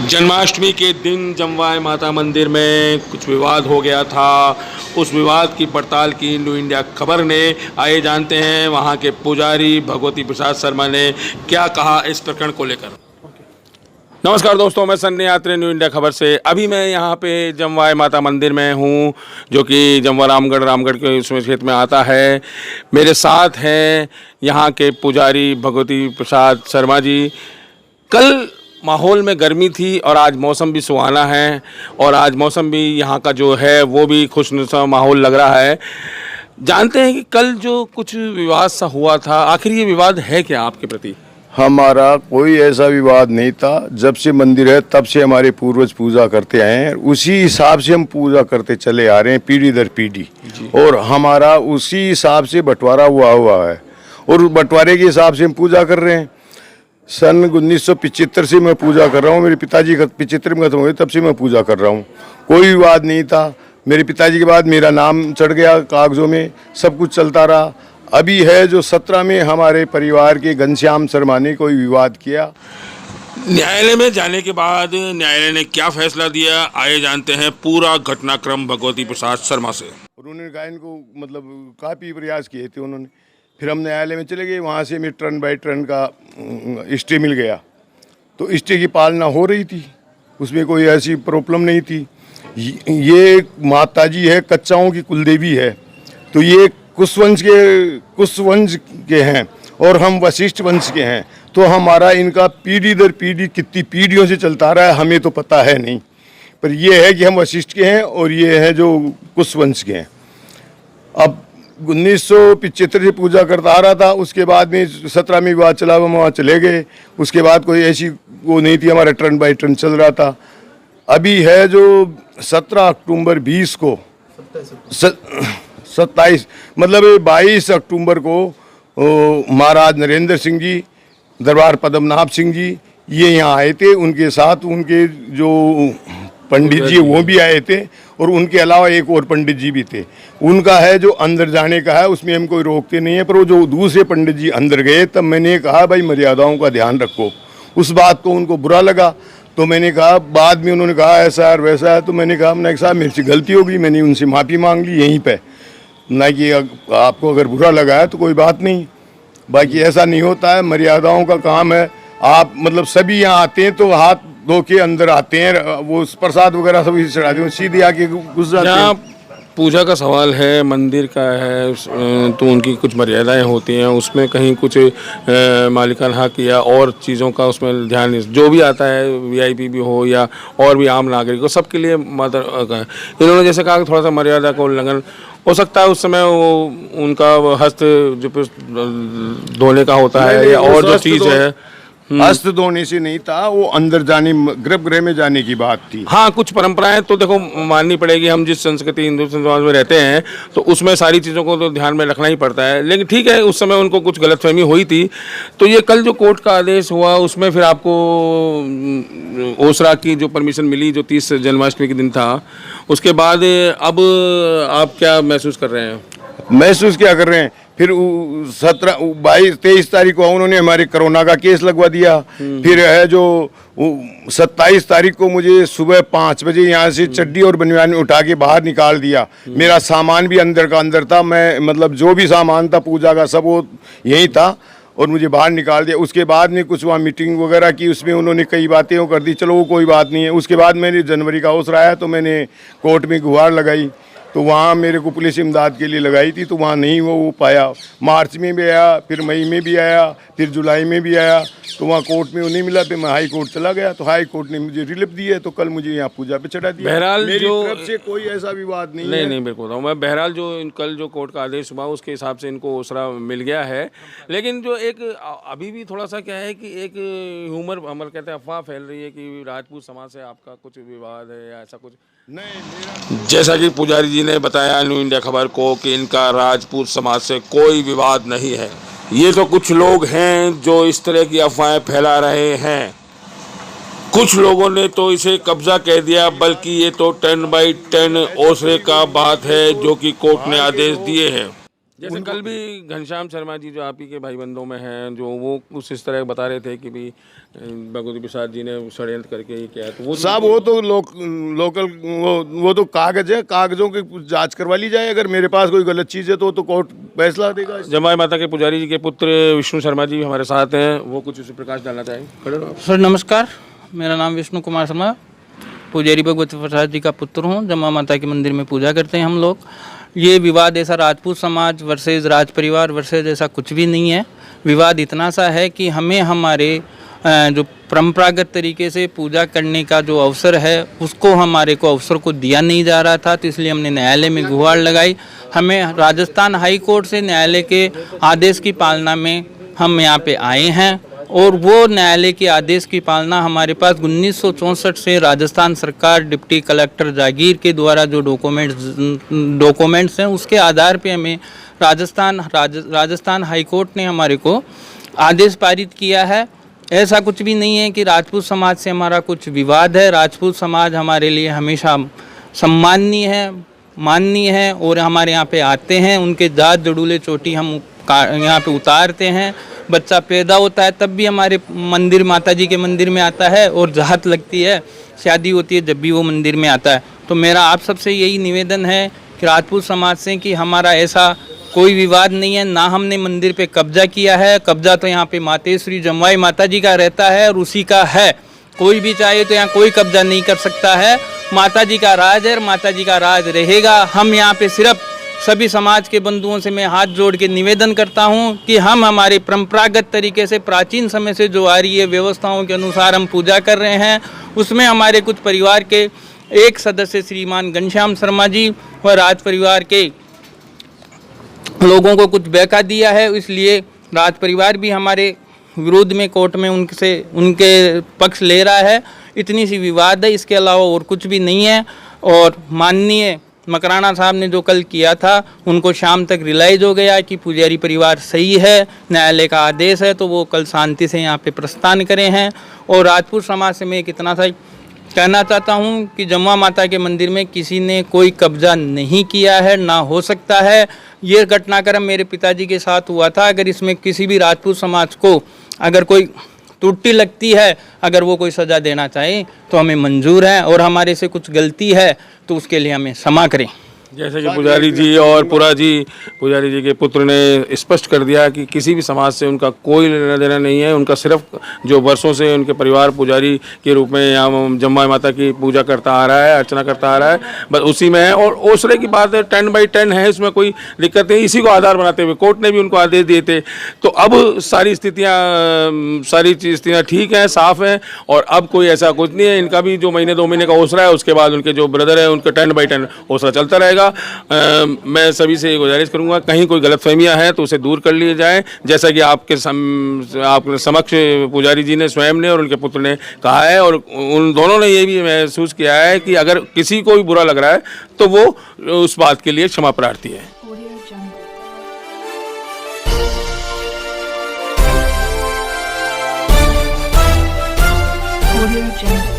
जन्माष्टमी के दिन जमवाय माता मंदिर में कुछ विवाद हो गया था। उस विवाद की पड़ताल की न्यू इंडिया खबर ने। आइए जानते हैं वहां के पुजारी भगवती प्रसाद शर्मा ने क्या कहा इस प्रकरण को लेकर। नमस्कार दोस्तों, मैं सन्नी यात्री न्यू इंडिया खबर से। अभी मैं यहाँ पे जमवाय माता मंदिर में हूँ, जो कि जमवा रामगढ़ के उसमें क्षेत्र में आता है। मेरे साथ हैं यहाँ के पुजारी भगवती प्रसाद शर्मा जी। कल माहौल में गर्मी थी और आज मौसम भी सुहाना है, और आज मौसम भी यहाँ का जो है वो भी खुशनुमा माहौल लग रहा है। जानते हैं कि कल जो कुछ विवाद सा हुआ था, आखिर ये विवाद है क्या आपके प्रति? हमारा कोई ऐसा विवाद नहीं था। जब से मंदिर है तब से हमारे पूर्वज पूजा करते आए हैं, उसी हिसाब से हम पूजा करते चले आ रहे हैं पीढ़ी दर पीढ़ी। और हमारा उसी हिसाब से बंटवारा हुआ है और बंटवारे के हिसाब से हम पूजा कर रहे हैं। सन 1975 से मैं पूजा कर रहा हूँ। मेरे पिताजी 75 में खत्म हुए, तब से मैं पूजा कर रहा हूँ। कोई विवाद नहीं था। मेरे पिताजी के बाद मेरा नाम चढ़ गया कागजों में, सब कुछ चलता रहा। अभी है जो 17 में हमारे परिवार के घनश्याम शर्मा ने कोई विवाद किया। न्यायालय में जाने के बाद न्यायालय ने क्या फैसला दिया, आइए जानते हैं पूरा घटनाक्रम भगवती प्रसाद शर्मा से। उन्होंने गायन को मतलब काफ़ी प्रयास किए थे उन्होंने। फिर हम न्यायालय में चले गए, वहाँ से हमें टर्न बाई टर्न का स्टे मिल गया। तो स्टे की पालना हो रही थी, उसमें कोई ऐसी प्रॉब्लम नहीं थी। ये माताजी है, कच्चाओं की कुलदेवी है, तो ये कुशवंश के हैं और हम वशिष्ठ वंश के हैं। तो हमारा इनका पीढ़ी दर पीढ़ी कितनी पीढ़ियों से चलता रहा है हमें तो पता है नहीं, पर ये है कि हम वशिष्ठ के हैं और ये है जो कुशवंश के हैं। अब 1975 से पूजा करता आ रहा था, उसके बाद में 17 में विवाद चला, हम वहाँ चले गए। उसके बाद कोई ऐसी वो नहीं थी, हमारा टर्न बाई टर्न चल रहा था। अभी है जो 17 अक्टूबर 20 को 27 मतलब 22 अक्टूबर को महाराज नरेंद्र सिंह जी, दरबार पद्मनाभ सिंह जी ये यहाँ आए थे। उनके साथ उनके जो पंडित जी वो भी आए थे और उनके अलावा एक और पंडित जी भी थे। उनका है जो अंदर जाने का है, उसमें हम कोई रोकते नहीं है, पर वो जो दूसरे पंडित जी अंदर गए तब मैंने कहा भाई मर्यादाओं का ध्यान रखो। उस बात को उनको बुरा लगा, तो मैंने कहा, बाद में उन्होंने कहा ऐसा है वैसा है, तो मैंने कहा मैंने साहब मेरे से गलती होगी, मैंने उनसे माफ़ी मांग ली यहीं पे। ना कि आपको अगर बुरा लगा है तो कोई बात नहीं, बाकी ऐसा नहीं होता है, मर्यादाओं का काम है। आप मतलब सभी यहाँ आते हैं तो हाथ धो के अंदर आते हैं, वो प्रसाद वगैरह सब इसे चढ़ाते हैं, सीधे आके घुस जाते हैं। पूजा का सवाल है, मंदिर का है, तो उनकी कुछ मर्यादाएं होती हैं, उसमें कहीं कुछ मालिकाना हक या और चीज़ों का उसमें ध्यान जो भी आता है, वीआईपी भी हो या और भी आम नागरिक हो, सबके लिए इन्होंने जैसे कहा कि थोड़ा सा मर्यादा का उल्लंघन हो सकता है। उस समय वो उनका हस्त जो धोने का होता है या और जो चीज़ है, हस्त धोने से नहीं था, वो अंदर जाने गर्भगृह में जाने की बात थी। हाँ, कुछ परंपराएं तो देखो माननी पड़ेगी। हम जिस संस्कृति हिंदू समाज में रहते हैं तो उसमें सारी चीज़ों को तो ध्यान में रखना ही पड़ता है। लेकिन ठीक है, उस समय उनको कुछ गलतफहमी हुई थी। तो ये कल जो कोर्ट का आदेश हुआ उसमें फिर आपको ओसरा की जो परमिशन मिली, जो 30 जन्माष्टमी के दिन था, उसके बाद अब आप क्या महसूस कर रहे हैं? महसूस क्या कर रहे हैं? फिर 23 तारीख को उन्होंने हमारे कोरोना का केस लगवा दिया। फिर है जो 27 तारीख को मुझे सुबह 5 बजे यहाँ से चड्डी और बनियान उठा के बाहर निकाल दिया। मेरा सामान भी अंदर का अंदर था, मैं मतलब जो भी सामान था पूजा का सब वो यही था, और मुझे बाहर निकाल दिया। उसके बाद में कुछ वहाँ मीटिंग वगैरह की, उसमें उन्होंने कई बातें वो कर दी, चलो वो कोई बात नहीं है। उसके बाद मैंने जनवरी का अवसर आया तो मैंने कोर्ट में गुहार लगाई, तो वहाँ मेरे को पुलिस इमदाद के लिए लगाई थी, तो वहाँ नहीं वो पाया। मार्च में भी आया, फिर मई में भी आया, फिर जुलाई में भी आया, तो वहाँ कोर्ट में वो नहीं मिला। फिर मैं हाई कोर्ट चला गया, तो हाई कोर्ट ने मुझे रिलीफ दी है, तो कल मुझे यहाँ पूजा पे चढ़ा दिया। बहरहाल मेरी जो तरफ से कोई ऐसा विवाद नहीं है। नहीं बिल्कुल बताऊँ मैं। बहरहाल जो कल जो कोर्ट का आदेश हुआ उसके हिसाब से इनको ओसरा मिल गया है। लेकिन जो एक अभी भी थोड़ा सा क्या है कि एक ह्यूमर हमर कहते हैं, अफवाह फैल रही है कि राजपूत समाज से आपका कुछ विवाद है या ऐसा कुछ नहीं। जैसा कि पुजारी जी ने बताया न्यू इंडिया खबर को कि इनका राजपूत समाज से कोई विवाद नहीं है। ये तो कुछ लोग हैं जो इस तरह की अफवाहें फैला रहे हैं। कुछ लोगों ने तो इसे कब्जा कह दिया, बल्कि ये तो 10 बाई 10 ओसरे का बात है जो कि कोर्ट ने आदेश दिए हैं। जैसे कल भी घनश्याम शर्मा जी जो आप ही के भाई बंधुओं में हैं, जो वो कुछ इस तरह बता रहे थे कि भी भगवती प्रसाद जी ने षड्यंत्र करके ही किया, तो वो साहब वो तो लोकल वो तो कागज है, कागजों की जांच करवा ली जाए। अगर मेरे पास कोई गलत चीज़ है तो कोर्ट फैसला देगा। जमाई माता के पुजारी जी के पुत्र विष्णु शर्मा जी हमारे साथ हैं, वो कुछ उस प्रकाश डालना चाहेंगे। खड़े रहो आप। सर नमस्कार, मेरा नाम विष्णु कुमार शर्मा, पुजारी भगवती प्रसाद जी का पुत्र हूँ। जमा माता के मंदिर में पूजा करते हैं हम लोग। ये विवाद ऐसा राजपूत समाज वर्सेस राज परिवार वर्सेस ऐसा कुछ भी नहीं है। विवाद इतना सा है कि हमें हमारे जो परंपरागत तरीके से पूजा करने का जो अवसर है उसको हमारे को अवसर को दिया नहीं जा रहा था, तो इसलिए हमने न्यायालय में गुहार लगाई। हमें राजस्थान हाई कोर्ट से न्यायालय के आदेश की पालना में हम यहाँ पे आए हैं, और वो न्यायालय के आदेश की पालना हमारे पास 1964 से राजस्थान सरकार डिप्टी कलेक्टर जागीर के द्वारा जो डॉक्यूमेंट्स हैं उसके आधार पे हमें राजस्थान हाई कोर्ट ने हमारे को आदेश पारित किया है। ऐसा कुछ भी नहीं है कि राजपूत समाज से हमारा कुछ विवाद है। राजपूत समाज हमारे लिए हमेशा सम्माननीय है, माननीय है, और हमारे यहाँ पे आते हैं, उनके जात जड़ूले चोटी हम यहाँ पे उतारते हैं। बच्चा पैदा होता है तब भी हमारे मंदिर माता जी के मंदिर में आता है, और जात लगती है, शादी होती है जब भी वो मंदिर में आता है। तो मेरा आप सबसे यही निवेदन है कि राजपूत समाज से कि हमारा ऐसा कोई विवाद नहीं है, ना हमने मंदिर पे कब्जा किया है। कब्जा तो यहाँ पे मातेश्वरी जमवाई माता जी का रहता है और उसी का है। कोई भी चाहे तो यहाँ कोई कब्जा नहीं कर सकता है। माता जी का राज है और माता जी का राज रहेगा। हम यहाँ पे सिर्फ सभी समाज के बंधुओं से मैं हाथ जोड़ के निवेदन करता हूँ कि हम हमारे परंपरागत तरीके से प्राचीन समय से जो आ रही है व्यवस्थाओं के अनुसार हम पूजा कर रहे हैं। उसमें हमारे कुछ परिवार के एक सदस्य श्रीमान घनश्याम शर्मा जी व राज परिवार के लोगों को कुछ बहका दिया है, इसलिए राज परिवार भी हमारे विरोध में कोर्ट में उनके पक्ष ले रहा है। इतनी सी विवाद है, इसके अलावा और कुछ भी नहीं है। और माननीय मकराना साहब ने जो कल किया था उनको शाम तक रियलाइज हो गया कि पुजारी परिवार सही है, न्यायालय का आदेश है, तो वो कल शांति से यहाँ पे प्रस्थान करे हैं। और राजपूत समाज से मैं इतना सा कहना चाहता हूँ कि जमा माता के मंदिर में किसी ने कोई कब्जा नहीं किया है, ना हो सकता है। ये घटनाक्रम मेरे पिताजी के साथ हुआ था। अगर इसमें किसी भी राजपूत समाज को अगर कोई त्रुटि लगती है, अगर वो कोई सज़ा देना चाहे तो हमें मंजूर है, और हमारे से कुछ गलती है तो उसके लिए हमें क्षमा करें। जैसे कि पुजारी जी और पुजारी जी के पुत्र ने स्पष्ट कर दिया कि किसी भी समाज से उनका कोई लेना देना नहीं है। उनका सिर्फ जो वर्षों से उनके परिवार पुजारी के रूप में यहाँ जम्मा माता की पूजा करता आ रहा है, अर्चना करता आ रहा है, बस उसी में है। और ओसरे की बात है, 10/10 है, इसमें कोई दिक्कत नहीं। इसी को आधार बनाते हुए कोर्ट ने भी उनको आदेश दिए थे। तो अब सारी स्थितियाँ ठीक हैं, साफ़ हैं, और अब कोई ऐसा कुछ नहीं है। इनका भी जो महीने 2 महीने का ओसरा है, उसके बाद उनके जो ब्रदर है उनका 10/10 ओसरा चलता रहेगा। मैं सभी से गुजारिश करूंगा, कहीं कोई गलतफहमियां हैं तो उसे दूर कर लिए जाएं, जैसा कि आपके समक्ष पुजारी जी ने स्वयं ने और उनके पुत्र ने कहा है। और उन दोनों ने ये भी महसूस किया है कि अगर किसी को भी बुरा लग रहा है तो वो उस बात के लिए क्षमा प्रार्थी है। Audio Jungle.